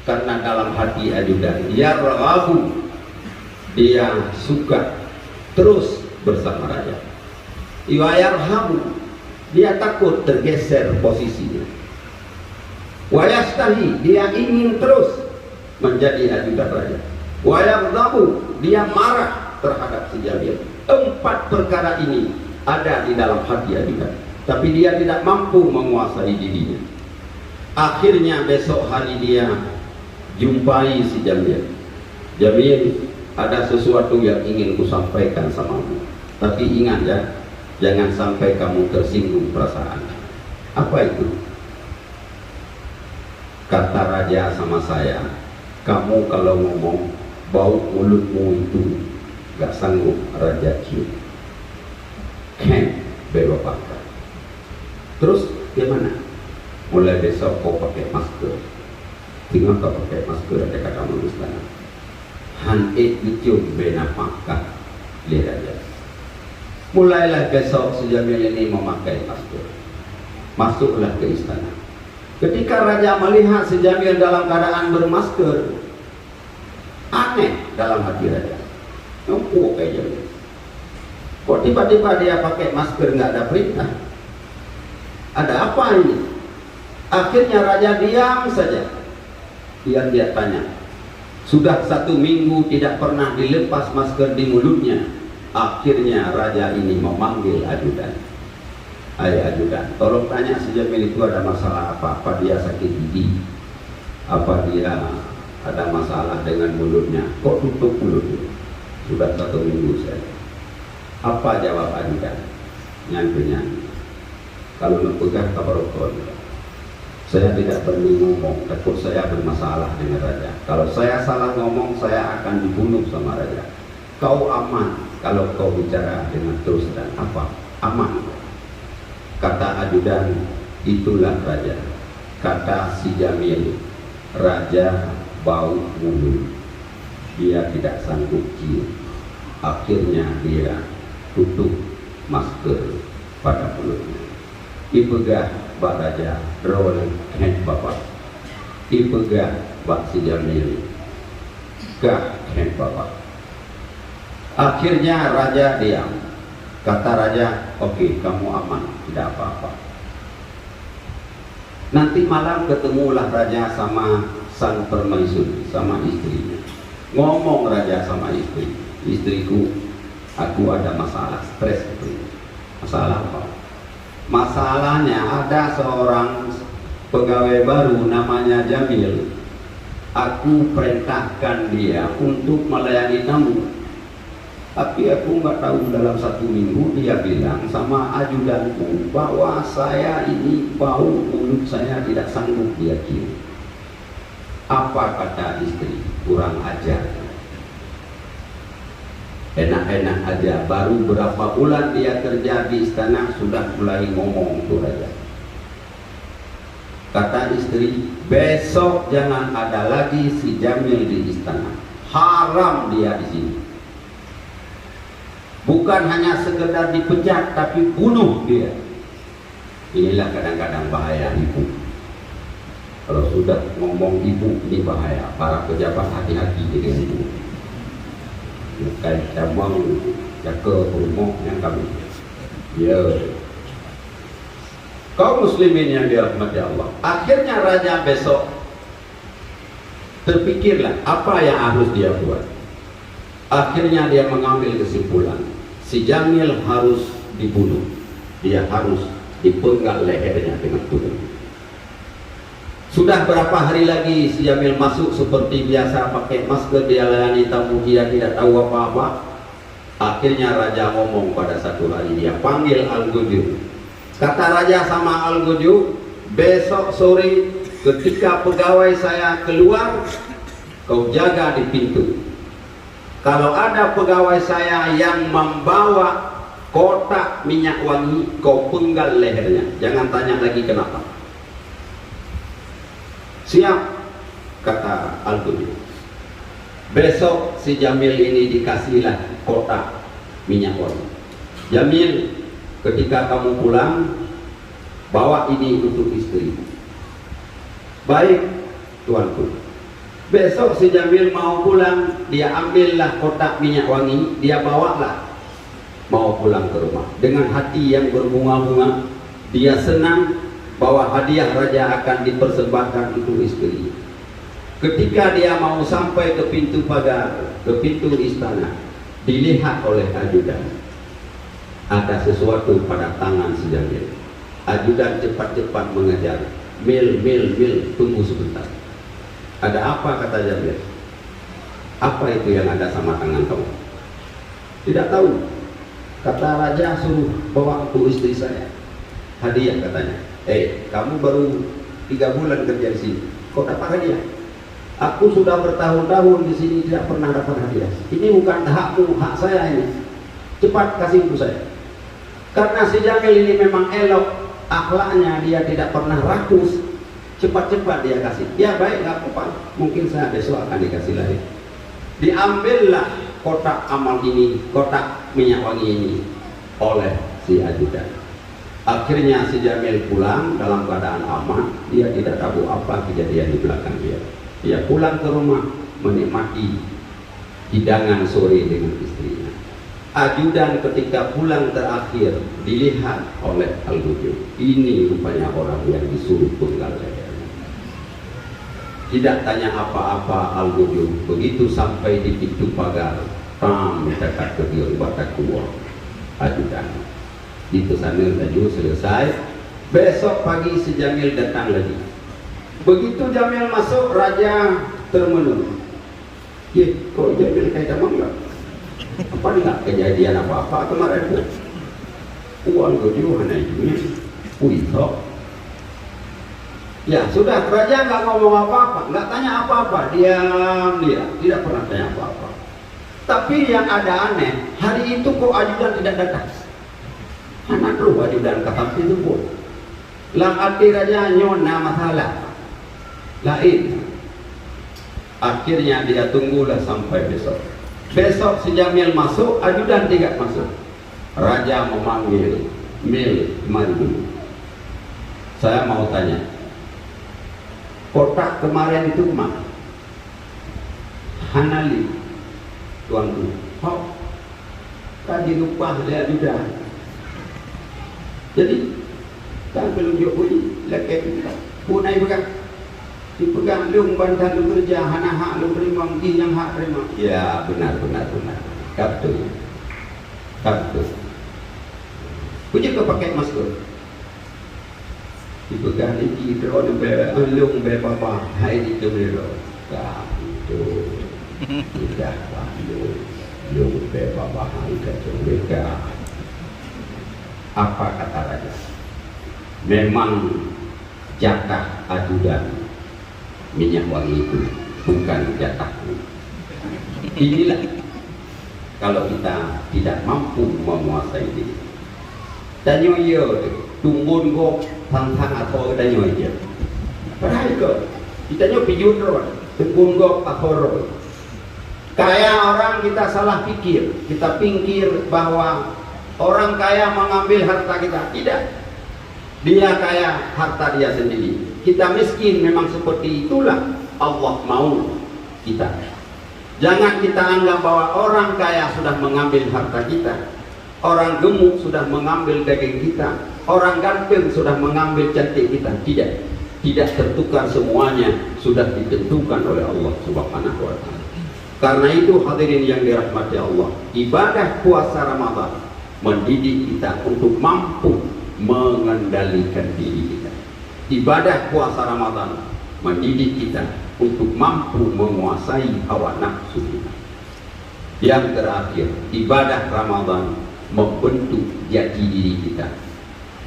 Karena dalam hati ajudan yarghabu, dia suka terus bersama raja. Wa yarhabu, dia takut tergeser posisinya. Wa yastahi, dia ingin terus menjadi ajudan raja. Wa yaghdabu, dia marah terhadap si Jamil. 4 perkara ini ada di dalam hati ajudan, tapi dia tidak mampu menguasai dirinya. Akhirnya besok hari dia jumpai si Jamil. Jamil, ada sesuatu yang ingin kusampaikan samamu, tapi ingat ya, jangan sampai kamu tersinggung perasaan. Apa itu? Kata raja sama saya, kamu kalau ngomong bau mulutmu itu gak sanggup raja cium. Ken bebapakkan. Terus gimana? Mulai besok kau pakai masker. Tinggal kau pakai masker, ada kata manusia. Han itu benapakah lihat aja. Mulailah besok si Jamil ini memakai masker. Masuklah ke istana. Ketika raja melihat si Jamil dalam keadaan bermasker, aneh dalam hati raja. Kok kayak Jamil? Kok tiba-tiba dia pakai masker nggak ada perintah? Ada apa ini? Akhirnya raja diam saja. Dia tanya, sudah 1 minggu tidak pernah dilepas masker di mulutnya. Akhirnya raja ini memanggil ajudan. Ayah ajudan, tolong tanya si Jamil itu ada masalah apa? Apa dia sakit gigi? Apa dia ada masalah dengan mulutnya? Kok tutup mulutnya? Sudah 1 minggu saja. Apa jawab ajudan? Nyanyi. Kalau mempegang kabarokon, saya tidak perlu ngomong, takut saya bermasalah dengan raja. Kalau saya salah ngomong, saya akan dibunuh sama raja. Kau aman kalau kau bicara dengan terus dan apa? Aman. Kata ajudan, itulah raja. Kata si Jamil, raja bau mulut, dia tidak sanggup cium. Akhirnya dia tutup masker pada mulutnya. Ipegah Pak Raja Rawal Ken Bapak, ipegah Pak si Jamil Kah Ken Bapak. Akhirnya raja diam. Kata raja, oke, kamu aman, tidak apa-apa. Nanti malam ketemulah raja sama sang permaisuri, sama istrinya. Ngomong raja sama istri, istriku, aku ada masalah, stres itu. Masalah apa? Masalahnya ada seorang pegawai baru namanya Jamil. Aku perintahkan dia untuk melayani tamu, tapi aku nggak tahu dalam 1 minggu dia bilang sama ajudanku bahwa saya ini bau mulut saya tidak sanggup dia cium. Apa kata istri? Kurang ajar. Enak-enak aja, baru berapa bulan dia kerja di istana sudah mulai ngomong tuh raja. Kata istri, besok jangan ada lagi si Jamil di istana. Haram dia di sini. Bukan hanya sekedar dipecat, tapi bunuh dia. Inilah kadang-kadang bahaya ibu. Kalau sudah ngomong ibu, ini bahaya. Para pejabat hati-hati dengan ibu. Bukan cabang jaga rumah yang kami. Ya. Kaum muslimin yang dirahmati Allah. Akhirnya raja besok terpikirlah apa yang harus dia buat. Akhirnya dia mengambil kesimpulan, si Jamil harus dibunuh. Dia harus dipenggal lehernya dengan turun. Sudah berapa hari lagi si Jamil masuk seperti biasa pakai masker, dia layani tamu, dia tidak tahu apa-apa. Akhirnya raja ngomong pada satu hari, dia panggil Al-Gujub. Kata raja sama Al-Gujub, besok sore ketika pegawai saya keluar, kau jaga di pintu. Kalau ada pegawai saya yang membawa kotak minyak wangi, kau penggal lehernya. Jangan tanya lagi kenapa. Siap, kata Al-Gujub. Besok si Jamil ini dikasihlah kotak minyak wangi. Jamil, ketika kamu pulang, bawa ini untuk istri. Baik, tuanku. Besok si Jamil mau pulang, dia ambillah kotak minyak wangi, dia bawalah mau pulang ke rumah dengan hati yang berbunga-bunga. Dia senang bahwa hadiah raja akan dipersembahkan untuk istri. Ketika dia mau sampai ke pintu pagar, ke pintu istana, dilihat oleh ajudan. Ada sesuatu pada tangan si Jamil. Ajudan cepat-cepat mengejar. Mil, tunggu sebentar. Ada apa, kata Jamil? Apa itu yang ada sama tangan kamu? Tidak tahu. Kata raja suruh bawa untuk istri saya. Hadiah katanya. Kamu baru 3 bulan kerja di sini. Kok dapat hadiah? Aku sudah bertahun-tahun di sini tidak pernah dapat hadiah. Ini bukan hakmu, hak saya ini. Cepat kasih untuk saya. Karena si Jamil ini memang elok akhlaknya, dia tidak pernah rakus. Cepat-cepat dia kasih. Ya baik, nggak apa-apa. Mungkin saya besok akan dikasih lagi. Diambillah kotak amal ini, kotak minyak wangi ini oleh si ajudan. Akhirnya si Jamil pulang dalam keadaan aman. Dia tidak tahu apa kejadian di belakang dia. Dia pulang ke rumah menikmati hidangan sore dengan istrinya. Ajudan ketika pulang terakhir dilihat oleh Al-Gujub. Ini rupanya orang yang disuruh tunggal leher. Tidak tanya apa-apa Al-Gujub. Begitu sampai di pintu pagar, dekat ke dia batak keluar ajudan. Itu sana laju selesai. Besok pagi si Jamil datang lagi. Begitu Jamil masuk, raja termenung. Kok Jamil kayak damang enggak? Apa enggak kejadian apa-apa kemarin bu? Uang Gujub hanya itu. Ya sudah, raja nggak ngomong apa-apa, nggak tanya apa-apa, diam dia, tidak pernah tanya apa-apa. Tapi yang ada aneh, hari itu kok ajudan tidak datang. Anak lu ajudan kata itu pun. Lang arti raja nyona masalah lain. Akhirnya dia tunggulah sampai besok. Besok si Jamil masuk, ajudan tidak masuk. Raja memanggil, Mil, mari dulu. Saya mau tanya, kotak kemarin itu mana? Hanali, tuanku. Tadi lupa lihat juga. Jadi, tak menunjuk bunyi, laki kita. Punai pegang. Dipegang lung bantan lu kerja, hana hak lu terima, mungkin yang hak terima. Ya, benar. Kartu. Punya kepakai masker. Dipegang lagi, terus lung bapa, hai di kemero. Kartu. Tidak lung bapa, hai di kemero. Apa kata raja? Memang jatah ajudan minyak wangi itu bukan jatahku. Inilah kalau kita tidak mampu menguasai diri. Danyo iya tumbun go thang atau danyo iya. Padahal ke kita nyo pijun ro, tumbun go atau. Kayak orang kita salah pikir, kita pikir bahwa orang kaya mengambil harta kita. Tidak. Dia kaya, harta dia sendiri. Kita miskin, memang seperti itulah Allah mau kita. Jangan kita anggap bahwa orang kaya sudah mengambil harta kita, orang gemuk sudah mengambil daging kita, orang ganteng sudah mengambil cantik kita. Tidak tertukar, semuanya sudah ditentukan oleh Allah Subhanahu wa Ta'ala. Karena itu hadirin yang dirahmati Allah, ibadah puasa Ramadan mendidik kita untuk mampu mengendalikan diri kita. Ibadah puasa Ramadan mendidik kita untuk mampu menguasai hawa nafsu kita. Yang terakhir, ibadah Ramadan membentuk jati diri kita.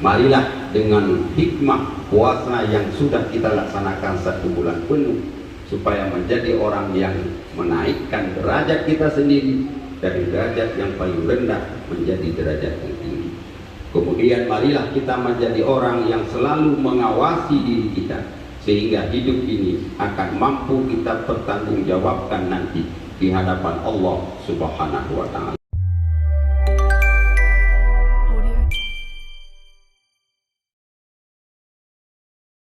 Marilah dengan hikmah puasa yang sudah kita laksanakan 1 bulan penuh, supaya menjadi orang yang menaikkan derajat kita sendiri dari derajat yang paling rendah menjadi derajat yang tinggi. Kemudian marilah kita menjadi orang yang selalu mengawasi diri kita, sehingga hidup ini akan mampu kita pertanggungjawabkan nanti di hadapan Allah Subhanahu wa Ta'ala.